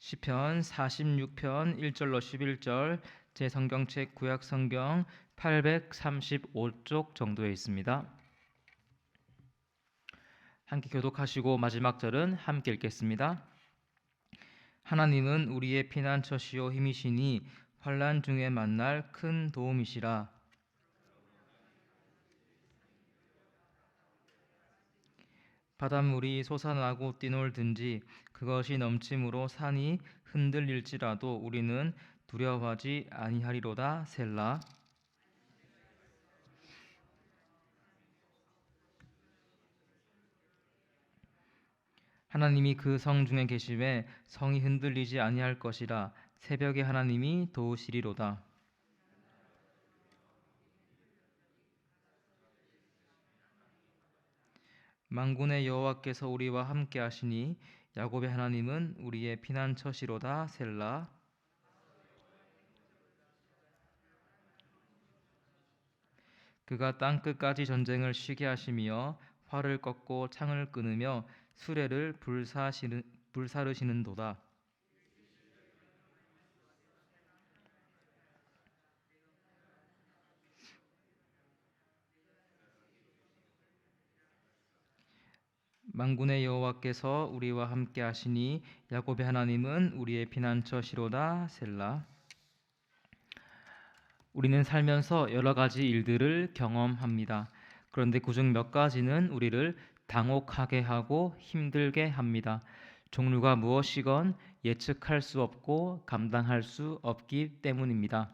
시편 46편 1절로 11절 제 성경책 구약 성경 835쪽 정도에 있습니다. 함께 교독하시고 마지막 절은 함께 읽겠습니다. 하나님은 우리의 피난처시요 힘이시니 환난 중에 만날 큰 도움이시라. 바닷물이 솟아나고 뛰놀든지 그것이 넘침으로 산이 흔들릴지라도 우리는 두려워하지 아니하리로다. 셀라. 하나님이 그 성 중에 계심에 성이 흔들리지 아니할 것이라. 새벽에 하나님이 도우시리로다. 만군의 여호와께서 우리와 함께 하시니 야곱의 하나님은 우리의 피난처시로다. 셀라. 그가 땅끝까지 전쟁을 쉬게 하시며 활을 꺾고 창을 끊으며 수레를 불사르시는도다. 만군의 여호와께서 우리와 함께 하시니 야곱의 하나님은 우리의 피난처시로다. 셀라. 우리는 살면서 여러 가지 일들을 경험합니다. 그런데 그중 몇 가지는 우리를 당혹하게 하고 힘들게 합니다. 종류가 무엇이건 예측할 수 없고 감당할 수 없기 때문입니다.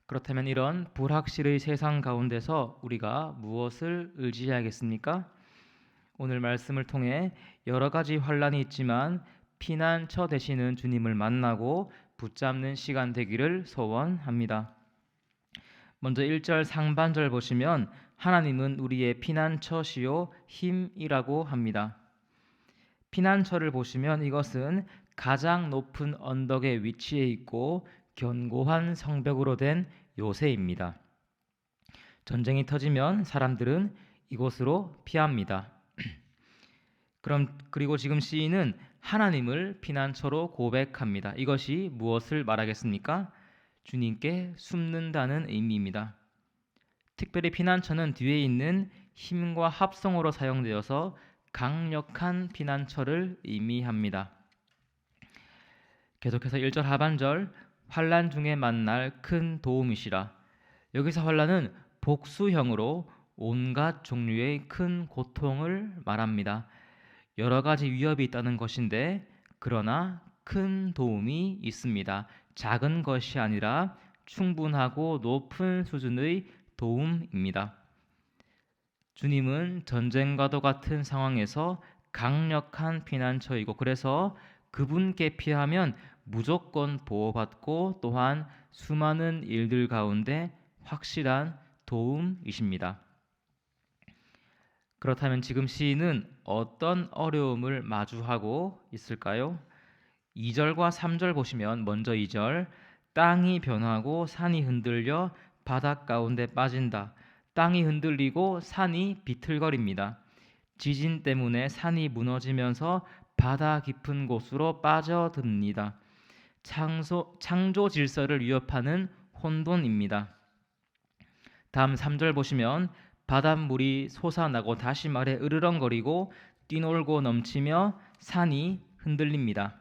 그렇다면 이런 불확실의 세상 가운데서 우리가 무엇을 의지해야겠습니까? 오늘 말씀을 통해 여러 가지 환난이 있지만 피난처 되시는 주님을 만나고 붙잡는 시간 되기를 소원합니다. 먼저 1절 상반절 보시면 하나님은 우리의 피난처시요 힘이라고 합니다. 피난처를 보시면 이것은 가장 높은 언덕에 위치해 있고 견고한 성벽으로 된 요새입니다. 전쟁이 터지면 사람들은 이곳으로 피합니다. 그리고 지금 시인은 하나님을 피난처로 고백합니다. 이것이 무엇을 말하겠습니까? 주님께 숨는다는 의미입니다. 특별히 피난처는 뒤에 있는 힘과 합성어로 사용되어서 강력한 피난처를 의미합니다. 계속해서 1절 하반절 환난 중에 만날 큰 도움이시라. 여기서 환난은 복수형으로 온갖 종류의 큰 고통을 말합니다. 여러 가지 위협이 있다는 것인데 그러나 큰 도움이 있습니다. 작은 것이 아니라 충분하고 높은 수준의 도움입니다. 주님은 전쟁과도 같은 상황에서 강력한 피난처이고 그래서 그분께 피하면 무조건 보호받고 또한 수많은 일들 가운데 확실한 도움이십니다. 그렇다면 지금 시인은 어떤 어려움을 마주하고 있을까요? 2절과 3절 보시면 먼저 2절 땅이 변하고 산이 흔들려 바닷 가운데 빠진다. 땅이 흔들리고 산이 비틀거립니다. 지진 때문에 산이 무너지면서 바다 깊은 곳으로 빠져듭니다. 창조 질서를 위협하는 혼돈입니다. 다음 3절 보시면 바닷물이 솟아나고 다시 말해 으르렁거리고 뛰놀고 넘치며 산이 흔들립니다.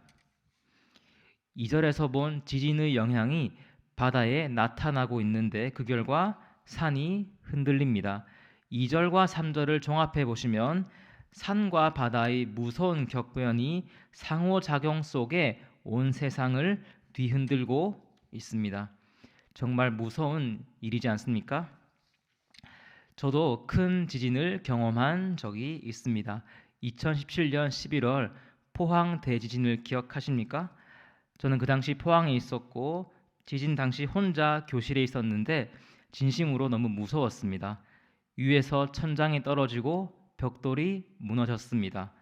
2절에서 본 지진의 영향이 바다에 나타나고 있는데 그 결과 산이 흔들립니다. 2절과 3절을 종합해 보시면 산과 바다의 무서운 격변이 상호작용 속에 온 세상을 뒤흔들고 있습니다. 정말 무서운 일이지 않습니까? 저도 큰 지진을 경험한 적이 있습니다. 2017년 11월 포항 대지진을 기억하십니까? 저는 그 당시 포항에 있었고 지진 당시 혼자 교실에 있었는데 진심으로 너무 무서웠습니다. 위에서 천장이 떨어지고 벽돌이 무너졌습니다.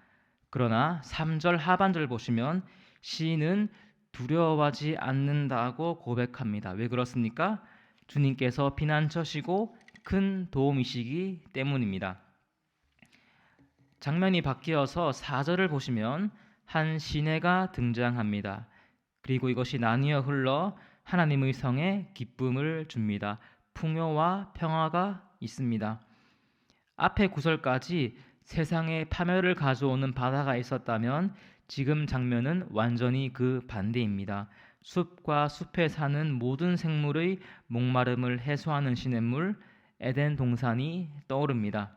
그러나 3절 하반절 보시면 시인은 두려워하지 않는다고 고백합니다. 왜 그렇습니까? 주님께서 피난처시고 큰 도움이시기 때문입니다. 장면이 바뀌어서 4절을 보시면 한 시내가 등장합니다. 그리고 이것이 나뉘어 흘러 하나님의 성에 기쁨을 줍니다. 풍요와 평화가 있습니다. 앞에 구절까지 세상에 파멸을 가져오는 바다가 있었다면 지금 장면은 완전히 그 반대입니다. 숲과 숲에 사는 모든 생물의 목마름을 해소하는 시냇물 에덴 동산이 떠오릅니다.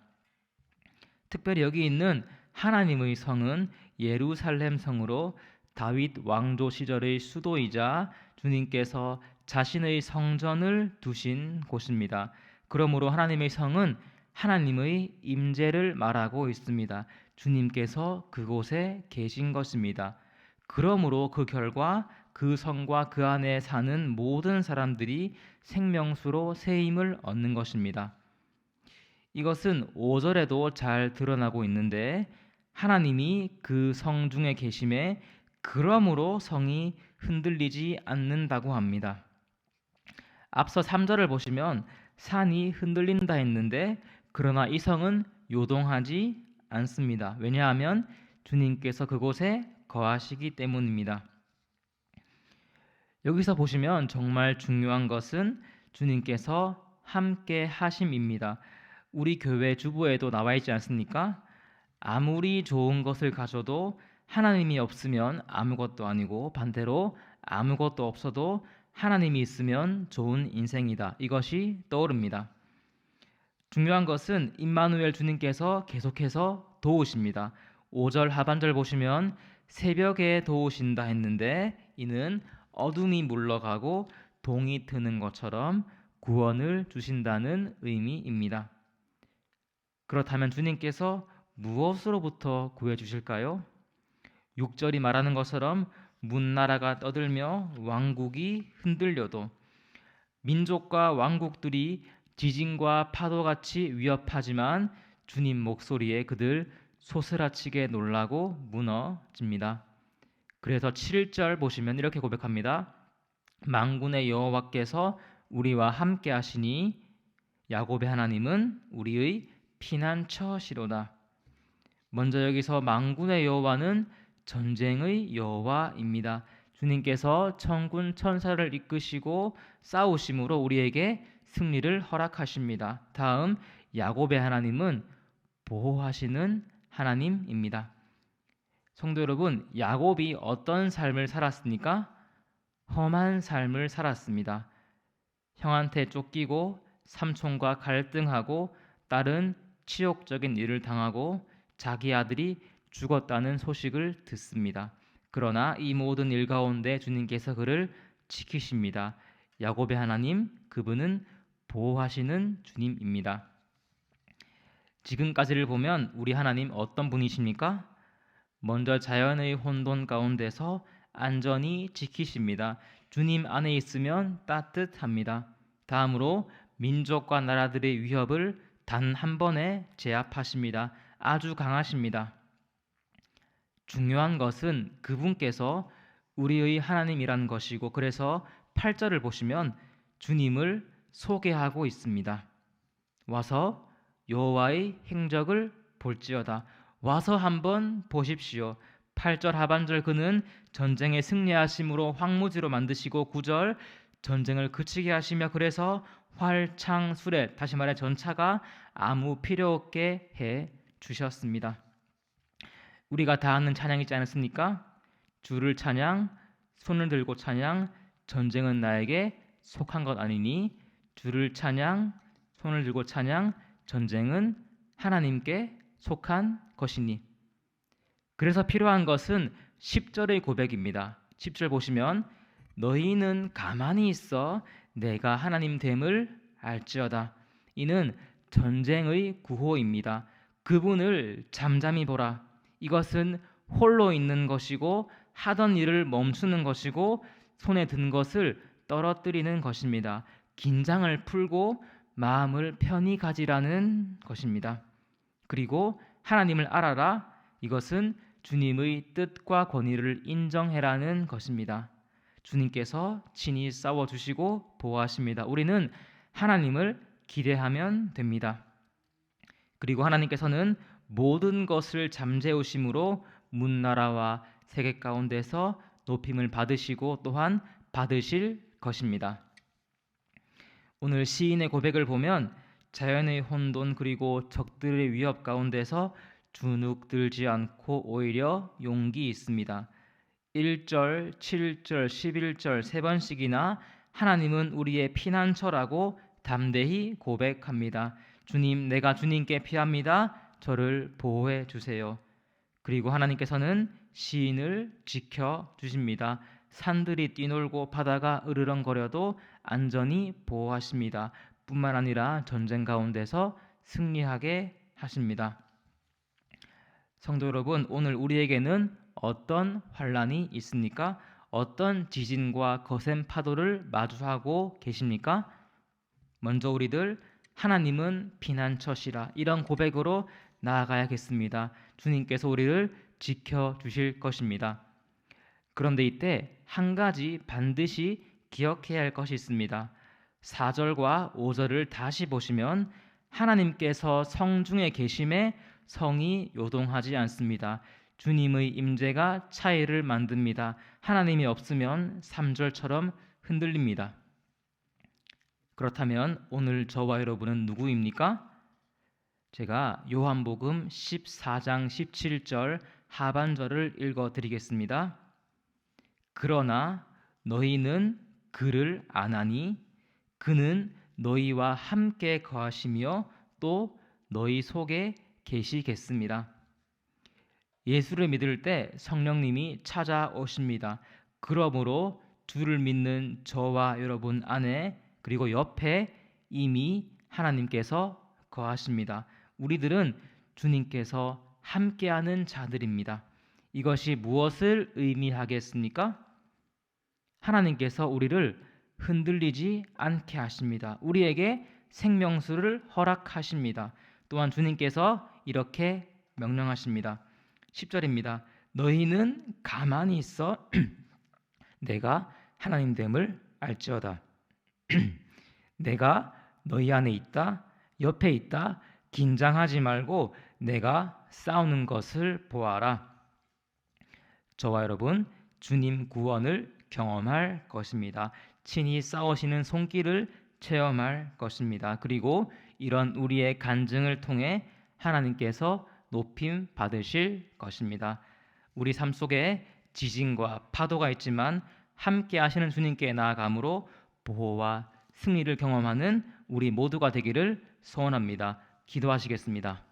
특별히 여기 있는 하나님의 성은 예루살렘 성으로 다윗 왕조 시절의 수도이자 주님께서 자신의 성전을 두신 곳입니다. 그러므로 하나님의 성은 하나님의 임재를 말하고 있습니다. 주님께서 그곳에 계신 것입니다. 그러므로 그 결과 그 성과 그 안에 사는 모든 사람들이 생명수로 새 힘을 얻는 것입니다. 이것은 5절에도 잘 드러나고 있는데 하나님이 그 성 중에 계심에 그러므로 성이 흔들리지 않는다고 합니다. 앞서 3절을 보시면 산이 흔들린다 했는데 그러나 이 성은 요동하지 않습니다. 왜냐하면 주님께서 그곳에 거하시기 때문입니다. 여기서 보시면 정말 중요한 것은 주님께서 함께 하심입니다. 우리 교회 주보에도 나와 있지 않습니까? 아무리 좋은 것을 가져도 하나님이 없으면 아무것도 아니고 반대로 아무것도 없어도 하나님이 있으면 좋은 인생이다. 이것이 떠오릅니다. 중요한 것은 임마누엘 주님께서 계속해서 도우십니다. 5절 하반절 보시면 새벽에 도우신다 했는데 이는 어둠이 물러가고 동이 트는 것처럼 구원을 주신다는 의미입니다. 그렇다면 주님께서 무엇으로부터 구해 주실까요? 6절이 말하는 것처럼 문나라가 떠들며 왕국이 흔들려도 민족과 왕국들이 지진과 파도같이 위협하지만 주님 목소리에 그들 소스라치게 놀라고 무너집니다. 그래서 7절 보시면 이렇게 고백합니다. 만군의 여호와께서 우리와 함께 하시니 야곱의 하나님은 우리의 피난처시로다. 먼저 여기서 만군의 여호와는 전쟁의 여호와입니다. 주님께서 천군 천사를 이끄시고 싸우심으로 우리에게 승리를 허락하십니다. 다음 야곱의 하나님은 보호하시는 하나님입니다. 성도 여러분, 야곱이 어떤 삶을 살았습니까? 험한 삶을 살았습니다. 형한테 쫓기고 삼촌과 갈등하고 딸은 치욕적인 일을 당하고 자기 아들이 죽었다는 소식을 듣습니다. 그러나 이 모든 일 가운데 주님께서 그를 지키십니다. 야곱의 하나님, 그분은 보호하시는 주님입니다. 지금까지를 보면 우리 하나님 어떤 분이십니까? 먼저 자연의 혼돈 가운데서 안전히 지키십니다. 주님 안에 있으면 따뜻합니다. 다음으로 민족과 나라들의 위협을 단 한 번에 제압하십니다. 아주 강하십니다. 중요한 것은 그분께서 우리의 하나님이라는 것이고 그래서 8절을 보시면 주님을 소개하고 있습니다. 와서 여호와의 행적을 볼지어다. 와서 한번 보십시오. 8절 하반절 그는 전쟁에 승리하심으로 황무지로 만드시고 9절 전쟁을 그치게 하시며 그래서 활창 수레 다시 말해 전차가 아무 필요 없게 해 주셨습니다. 우리가 다 아는 찬양 있지 않습니까? 주를 찬양, 손을 들고 찬양, 전쟁은 나에게 속한 것 아니니 주를 찬양, 손을 들고 찬양, 전쟁은 하나님께 속한 것이니. 그래서 필요한 것은 10절의 고백입니다. 10절 보시면 너희는 가만히 있어 내가 하나님 됨을 알지어다. 이는 전쟁의 구호입니다. 그분을 잠잠히 보라. 이것은 홀로 있는 것이고 하던 일을 멈추는 것이고 손에 든 것을 떨어뜨리는 것입니다. 긴장을 풀고 마음을 편히 가지라는 것입니다. 그리고 하나님을 알아라. 이것은 주님의 뜻과 권위를 인정해라는 것입니다. 주님께서 친히 싸워주시고 보호하십니다. 우리는 하나님을 기대하면 됩니다. 그리고 하나님께서는 모든 것을 잠재우심으로 문나라와 세계 가운데서 높임을 받으시고 또한 받으실 것입니다. 오늘 시인의 고백을 보면 자연의 혼돈 그리고 적들의 위협 가운데서 주눅들지 않고 오히려 용기 있습니다. 1절, 7절, 11절 세 번씩이나 하나님은 우리의 피난처라고 담대히 고백합니다. 주님, 내가 주님께 피합니다. 저를 보호해 주세요. 그리고 하나님께서는 시인을 지켜 주십니다. 산들이 뛰놀고 바다가 으르렁거려도 안전히 보호하십니다. 뿐만 아니라 전쟁 가운데서 승리하게 하십니다. 성도 여러분, 오늘 우리에게는 어떤 환란이 있습니까? 어떤 지진과 거센 파도를 마주하고 계십니까? 먼저 우리들 하나님은 피난처시라 이런 고백으로 나아가야겠습니다. 주님께서 우리를 지켜주실 것입니다. 그런데 이때 한 가지 반드시 기억해야 할 것이 있습니다. 4절과 5절을 다시 보시면 하나님께서 성중에 계심에 성이 요동하지 않습니다. 주님의 임재가 차이를 만듭니다. 하나님이 없으면 3절처럼 흔들립니다. 그렇다면 오늘 저와 여러분은 누구입니까? 제가 요한복음 14장 17절 하반절을 읽어드리겠습니다. 그러나 너희는 그를 아나니 그는 너희와 함께 거하시며 또 너희 속에 계시겠습니다. 예수를 믿을 때 성령님이 찾아오십니다. 그러므로 주를 믿는 저와 여러분 안에 그리고 옆에 이미 하나님께서 거하십니다. 우리들은 주님께서 함께하는 자들입니다. 이것이 무엇을 의미하겠습니까? 하나님께서 우리를 흔들리지 않게 하십니다. 우리에게 생명수를 허락하십니다. 또한 주님께서 이렇게 명령하십니다. 10절입니다. 너희는 가만히 있어 내가 하나님됨을 알지어다. 내가 너희 안에 있다, 옆에 있다, 긴장하지 말고 내가 싸우는 것을 보아라. 저와 여러분 주님 구원을 경험할 것입니다. 친히 싸우시는 손길을 체험할 것입니다. 그리고 이런 우리의 간증을 통해 하나님께서 높임 받으실 것입니다. 우리 삶 속에 지진과 파도가 있지만 함께 하시는 주님께 나아감으로 보호와 승리를 경험하는 우리 모두가 되기를 소원합니다. 기도하시겠습니다.